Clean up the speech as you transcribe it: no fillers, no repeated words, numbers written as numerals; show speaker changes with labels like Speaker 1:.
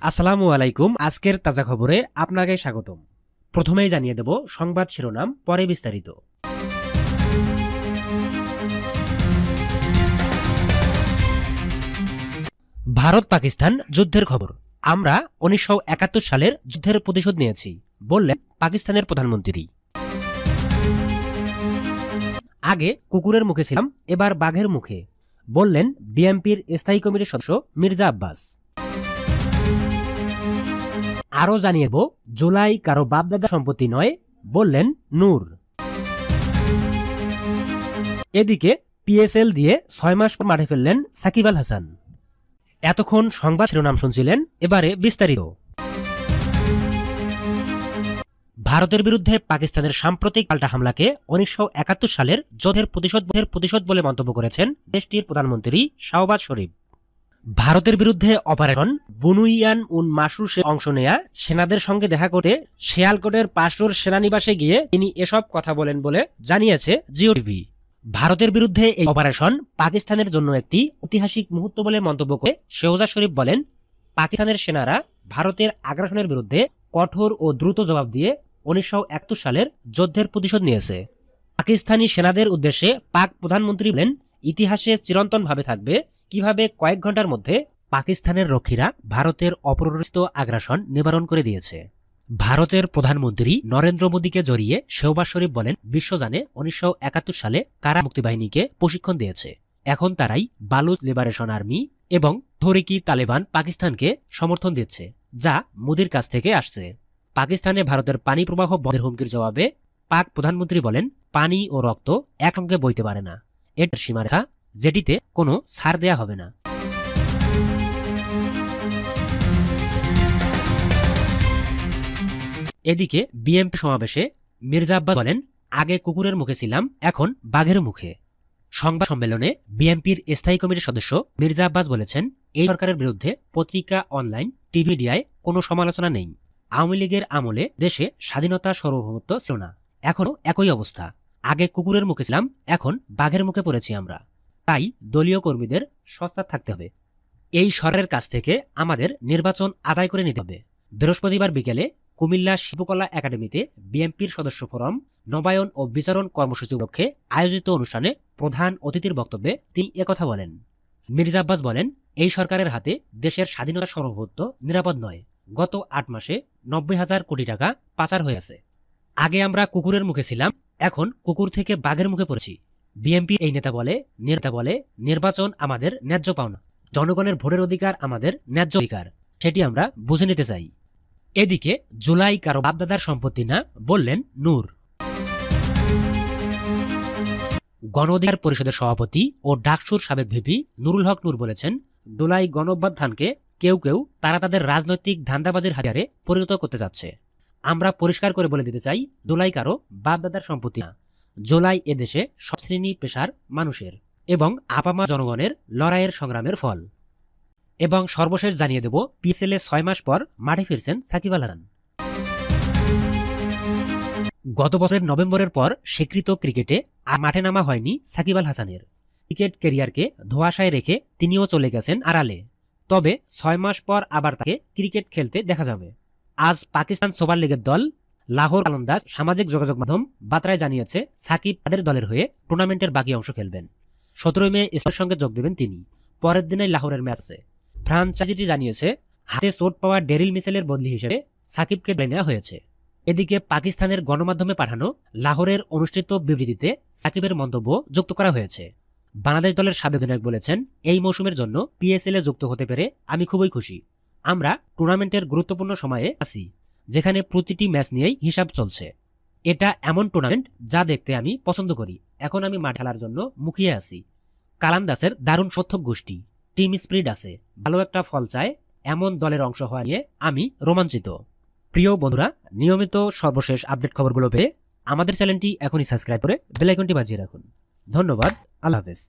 Speaker 1: আসসালামু আলাইকুম। আজকের তাজা খবরে আপনাকে স্বাগতম। প্রথমেই জানিয়ে দেব সংবাদ শিরোনাম, পরে বিস্তারিত। ভারত পাকিস্তান যুদ্ধের খবর। আমরা 1971 সালের যুদ্ধের প্রতিশোধ নিয়েছি, বললেন পাকিস্তানের প্রধানমন্ত্রী। আগে কুকুরের মুখে ছিলাম, এবার বাঘের মুখে, বললেন বিএনপির স্থায়ী কমিটির সদস্য মির্জা আব্বাস। আরও জানিয়ে দেব জুলাই কারো বাপদাদা সম্পত্তি নয়, বললেন নূর। এদিকে পিএসএল দিয়ে 6 মাস পর মাঠে ফেললেন সাকিব আল হাসান। এতক্ষণ সংবাদ শিরোনাম শুনছিলেন, এবারে বিস্তারিত। ভারতের বিরুদ্ধে পাকিস্তানের সাম্প্রতিক পাল্টা হামলাকে 1971 সালের যুদ্ধের প্রতিশোধ বলে মন্তব্য করেছেন দেশটির প্রধানমন্ত্রী শাহবাজ শরীফ। ভারতের বিরুদ্ধে অপারেশন বুনুইয়ান উন মাসরুসে অংশ নেয়া সেনাদের সঙ্গে দেখা করতে শিয়ালকোটের পাশোর সেনানিবাসে গিয়ে তিনি এসব কথা বলেন বলে জানিয়েছে জিও টিভি। ভারতের বিরুদ্ধে এই অপারেশন পাকিস্তানের জন্য একটি ঐতিহাসিক মুহূর্ত বলে মন্তব্য করে শেহজাদ শরীফ বলেন, পাকিস্তানের সেনারা ভারতের আগ্রাসনের বিরুদ্ধে কঠোর ও দ্রুত জবাব দিয়ে 1971 সালের যুদ্ধের প্রতিশোধ নিয়েছে। পাকিস্তানি সেনাদের উদ্দেশ্যে পাক প্রধানমন্ত্রী বলেন, ইতিহাসে চিরন্তনভাবে থাকবে কিভাবে কয়েক ঘন্টার মধ্যে পাকিস্তানের রক্ষীরা ভারতের অপরিচিত আগ্রাসন নিবারণ করে দিয়েছে। ভারতের প্রধানমন্ত্রী নরেন্দ্র মোদীকে জড়িয়ে শেহবাজ শরীফ বলেন, বিশ্ব জানে 1971 সালে কারা মুক্তিবাহিনীকে প্রশিক্ষণ দিয়েছে। এখন তারাই বালুচ লিবারেশন আর্মি এবং তহরিকি তালেবান পাকিস্তানকে সমর্থন দিচ্ছে, যা মোদীর কাছ থেকে আসছে। পাকিস্তানে ভারতের পানি প্রবাহ বন্ধের হুমকির জবাবে পাক প্রধানমন্ত্রী বলেন, পানি ও রক্ত একসঙ্গে বইতে পারে না, এটার সীমারেখা যেটিতে কোনো ছাড় দেয়া হবে না। এদিকে বিএনপি সমাবেশে মির্জা আব্বাস বলেন, আগে কুকুরের মুখে ছিলাম, এখন বাঘের মুখে। সংবাদ সম্মেলনে বিএনপির স্থায়ী কমিটির সদস্য মির্জা আব্বাস বলেছেন, এই সরকারের বিরুদ্ধে পত্রিকা, অনলাইন, টিভি মিডিয়ায় কোনো সমালোচনা নেই। আওয়ামী লীগের আমলে দেশে স্বাধীনতা সার্বভৌমত্ব ছিল না, এখনো একই অবস্থা। আগে কুকুরের মুখে ছিলাম, এখন বাঘের মুখে পড়েছি আমরা। তাই দলীয় কর্মীদের সস্তা থাকতে হবে। এই সরকারের কাছ থেকে আমাদের নির্বাচন আদায় করে নিতে হবে। বৃহস্পতিবার বিকেলে কুমিল্লা শিল্পকলা একাডেমিতে বিএনপির সদস্য ফোরাম নবায়ন ও বিচারণ কর্মসূচি উপলক্ষে আয়োজিত অনুষ্ঠানে প্রধান অতিথির বক্তব্যে তিনি একথা বলেন। মির্জা আব্বাস বলেন, এই সরকারের হাতে দেশের স্বাধীনতা সার্বভৌমত্ব নিরাপদ নয়। গত 8 মাসে 90,000 কোটি টাকা পাচার হয়েছে। আগে আমরা কুকুরের মুখে ছিলাম, এখন কুকুর থেকে বাঘের মুখে পড়েছি। বিএনপি এই নেতা বলে নির্বাচন আমাদের ন্যায্য পাওনা, জনগণের ভোটের অধিকার আমাদের ন্যায্য অধিকার, সেটি আমরা বুঝে নিতে চাই। এদিকে জুলাই কারো বাপদাদার সম্পত্তি না, বললেন নূর। গণ অধিকার পরিষদের সভাপতি ও ডাকসুর সাবেক ভিপি নুরুল হক নূর বলেছেন, জুলাই গণঅভ্যুত্থানকে কেউ তারা তাদের রাজনৈতিক ধান্দাবাজির হাতিয়ারে পরিণত করতে যাচ্ছে। আমরা পরিষ্কার করে বলে দিতে চাই, জুলাই কারো বাপদাদার সম্পত্তি না। জুলাই এদেশে সব শ্রেণী পেশার মানুষের এবং আপামা জনগণের লড়াইয়ের সংগ্রামের ফল। এবং সর্বশেষ জানিয়ে দেব, পিএসএলে 6 মাস পর মাঠে ফিরছেন সাকিব আল হাসান। গত বছরের নভেম্বরের পর স্বীকৃত ক্রিকেটে আর মাঠে নামা হয়নি সাকিব আল হাসানের। ক্রিকেট ক্যারিয়ারকে ধোঁয়াশায় রেখে তিনিও চলে গেছেন আড়ালে। তবে 6 মাস পর আবার তাকে ক্রিকেট খেলতে দেখা যাবে। আজ পাকিস্তান সুপার লিগের দল লাহোর কালন্দাজ সামাজিক যোগাযোগ মাধ্যম বার্তায় জানিয়েছে, সাকিব তাদের দলের হয়ে টুর্নামেন্টের বাকি অংশ খেলবেন। 17 মে ইসলামের সঙ্গে যোগ দেবেন তিনি। পরের দিনে লাহোরের ম্যাচ আছে। ফ্রাঞ্চাইজিটি জানিয়েছে, হাতে চোট পাওয়া ডেরিল মিচেলের বদলি হিসেবে সাকিবকে নেওয়া হয়েছে। এদিকে পাকিস্তানের গণমাধ্যমে পাঠানো লাহোরের অনুষ্ঠিত বিবৃতিতে সাকিবের মন্তব্য যুক্ত করা হয়েছে। বাংলাদেশ দলের সাবেক অধিনায়ক বলেছেন, এই মৌসুমের জন্য পিএসএলে যুক্ত হতে পেরে আমি খুবই খুশি। আমরা টুর্নামেন্টের গুরুত্বপূর্ণ সময়ে আছি, যেখানে প্রতিটি ম্যাচ নিয়েই হিসাব চলছে। এটা এমন টুর্নামেন্ট যা দেখতে আমি পছন্দ করি। এখন আমি মাঠে খেলার জন্য মুখিয়ে আছি। কালান্দাসের দারুণ সমর্থক গোষ্ঠী, টিম স্পিরিট আছে, ভালো একটা ফল চায়, এমন দলের অংশ হওয়া নিয়ে আমি রোমাঞ্চিত। প্রিয় বন্ধুরা, নিয়মিত সর্বশেষ আপডেট খবরগুলো পেয়ে আমাদের চ্যানেলটি এখনই সাবস্ক্রাইব করে বেল আইকনটি বাজিয়ে রাখুন। ধন্যবাদ, আল্লাহ হাফেজ।